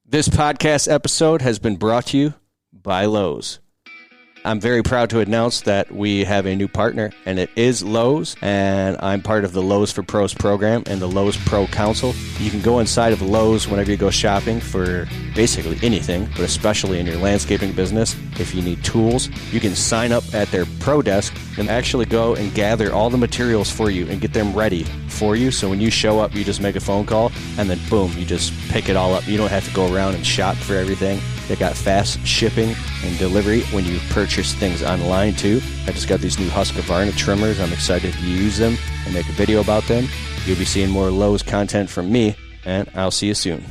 This podcast episode has been brought to you by Lowe's. I'm very proud to announce that we have a new partner, and it is Lowe's, and I'm part of the Lowe's for Pros program and the Lowe's Pro Council. You can go inside of Lowe's whenever you go shopping for basically anything, but especially in your landscaping business. If you need tools, you can sign up at their Pro Desk and actually go and gather all the materials for you and get them ready for you. So when you show up, you just make a phone call, and then boom, you just pick it all up. You don't have to go around and shop for everything. They got fast shipping and delivery when you purchase things online too. I just got these new Husqvarna trimmers. I'm excited to use them and make a video about them. You'll be seeing more Lowe's content from me, and I'll see you soon.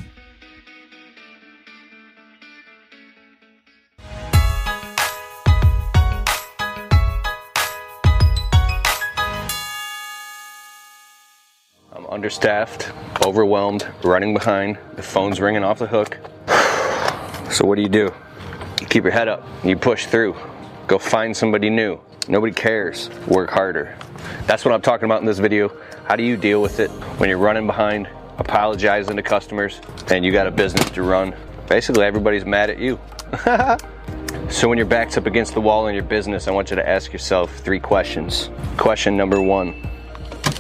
I'm understaffed, overwhelmed, running behind. The phone's ringing off the hook. So what do? You keep your head up. You push through. Go find somebody new. Nobody cares. Work harder. That's what I'm talking about in this video. How do you deal with it when you're running behind, apologizing to customers, and you got a business to run? Basically, everybody's mad at you. So when your back's up against the wall in your business, I want you to ask yourself 3 questions. Question number 1.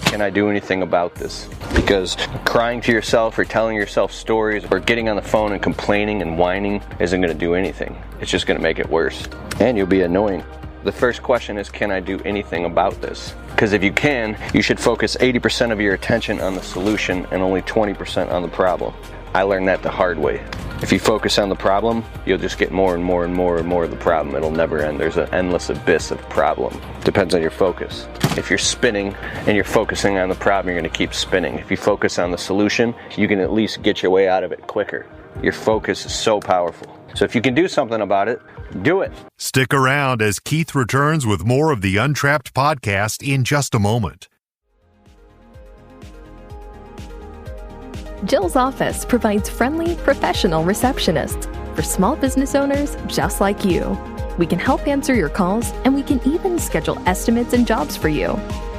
Can I do anything about this? Because crying to yourself or telling yourself stories or getting on the phone and complaining and whining isn't going to do anything. It's just going to make it worse. And you'll be annoying. The first question is, can I do anything about this? Because if you can, you should focus 80% of your attention on the solution and only 20% on the problem. I learned that the hard way. If you focus on the problem, you'll just get more and more and more and more of the problem. It'll never end. There's an endless abyss of problem. Depends on your focus. If you're spinning and you're focusing on the problem, you're going to keep spinning. If you focus on the solution, you can at least get your way out of it quicker. Your focus is so powerful. So if you can do something about it, do it. Stick around as Keith returns with more of the Untrapped podcast in just a moment. Jill's office provides friendly, professional receptionists for small business owners just like you. We can help answer your calls, and we can even schedule estimates and jobs for you.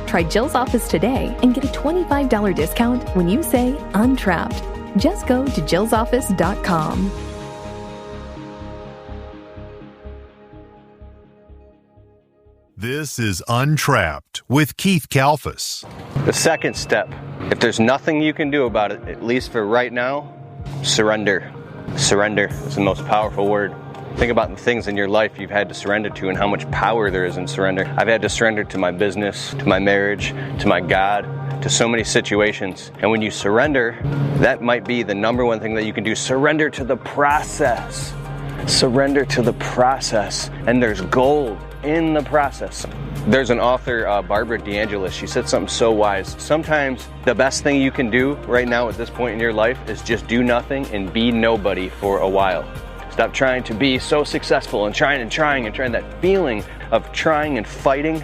Try Jill's office today and get a $25 discount when you say Untrapped. Just go to jillsoffice.com. This is Untrapped with Keith Kalfas. The second step, if there's nothing you can do about it, at least for right now, surrender. Surrender is the most powerful word. Think about the things in your life you've had to surrender to and how much power there is in surrender. I've had to surrender to my business, to my marriage, to my God, to so many situations. And when you surrender, that might be the number one thing that you can do. Surrender to the process. Surrender to the process. And there's gold in the process. There's an author, Barbara DeAngelis. She said something so wise. Sometimes the best thing you can do right now at this point in your life is just do nothing and be nobody for a while. Stop trying to be so successful and trying that feeling of trying and fighting.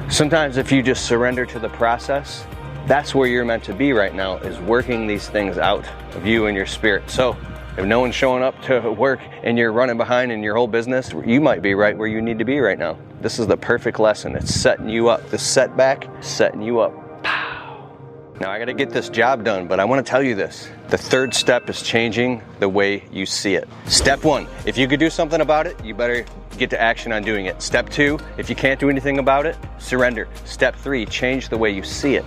Sometimes if you just surrender to the process, that's where you're meant to be right now, is working these things out of you and your spirit. So if no one's showing up to work and you're running behind in your whole business, you might be right where you need to be right now. This is the perfect lesson. It's setting you up. The setback, setting you up. Pow. Now I got to get this job done, but I want to tell you this. The third step is changing the way you see it. Step 1, if you could do something about it, you better get to action on doing it. Step 2, if you can't do anything about it, surrender. Step 3, change the way you see it.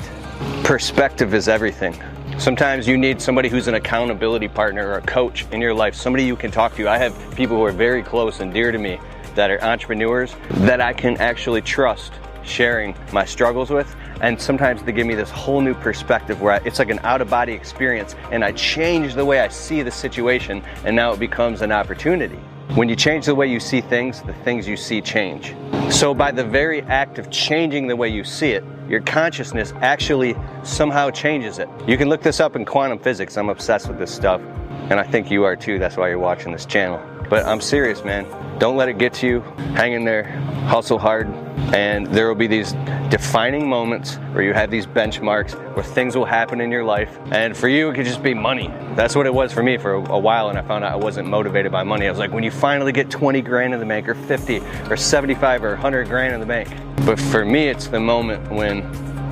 Perspective is everything. Sometimes you need somebody who's an accountability partner or a coach in your life, somebody you can talk to. I have people who are very close and dear to me that are entrepreneurs that I can actually trust sharing my struggles with. And sometimes they give me this whole new perspective where it's like an out-of-body experience, and I change the way I see the situation, and now it becomes an opportunity. When you change the way you see things, the things you see change. So by the very act of changing the way you see it, your consciousness actually somehow changes it. You can look this up in quantum physics. I'm obsessed with this stuff, and I think you are too. That's why you're watching this channel. But I'm serious, man. Don't let it get to you. Hang in there. Hustle hard. And there will be these defining moments where you have these benchmarks where things will happen in your life. And for you, it could just be money. That's what it was for me for a while, and I found out I wasn't motivated by money. I was like, when you finally get 20 grand in the bank, or 50, or 75, or 100 grand in the bank. But for me, it's the moment when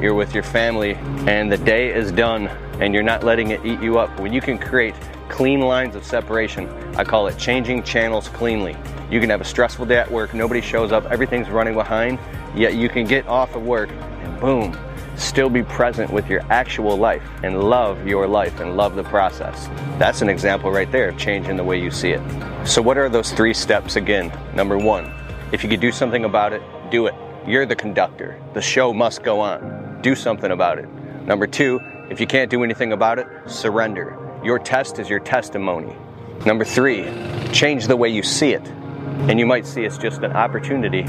you're with your family, and the day is done, and you're not letting it eat you up. When you can create clean lines of separation, I call it changing channels cleanly. You can have a stressful day at work, nobody shows up, everything's running behind, yet you can get off of work and boom, still be present with your actual life and love your life and love the process. That's an example right there of changing the way you see it. So what are those 3 steps again? Number 1, if you could do something about it, do it. You're the conductor. The show must go on. Do something about it. Number 2, if you can't do anything about it, surrender. Your test is your testimony. Number 3, change the way you see it. And you might see it's just an opportunity,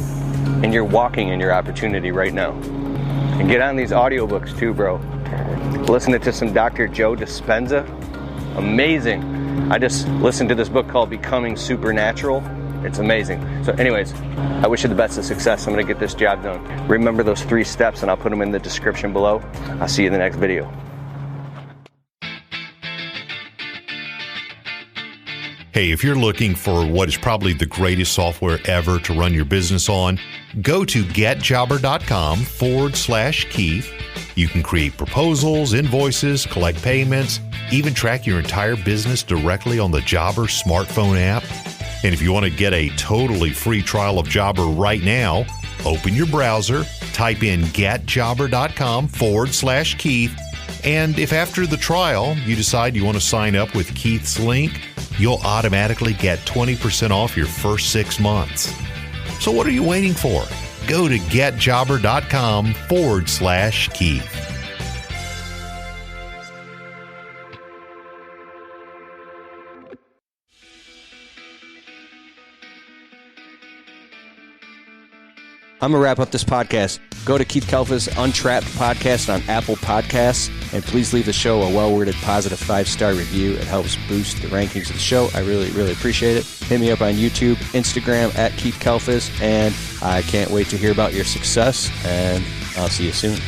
and you're walking in your opportunity right now. And get on these audiobooks too, bro. Listen to some Dr. Joe Dispenza. Amazing. I just listened to this book called Becoming Supernatural. It's amazing. So anyways, I wish you the best of success. I'm going to get this job done. Remember those 3 steps, and I'll put them in the description below. I'll see you in the next video. Hey, if you're looking for what is probably the greatest software ever to run your business on, go to getjobber.com/Keith. You can create proposals, invoices, collect payments, even track your entire business directly on the Jobber smartphone app. And if you want to get a totally free trial of Jobber right now, open your browser, type in getjobber.com/Keith, and if after the trial you decide you want to sign up with Keith's link, you'll automatically get 20% off your first 6 months. So what are you waiting for? Go to getjobber.com/Keith. I'm going to wrap up this podcast. Go to Keith Kalfa's Untrapped podcast on Apple Podcasts, and please leave the show a well-worded, positive 5-star review. It helps boost the rankings of the show. I really, really appreciate it. Hit me up on YouTube, Instagram, at Keith Kalfas, and I can't wait to hear about your success, and I'll see you soon.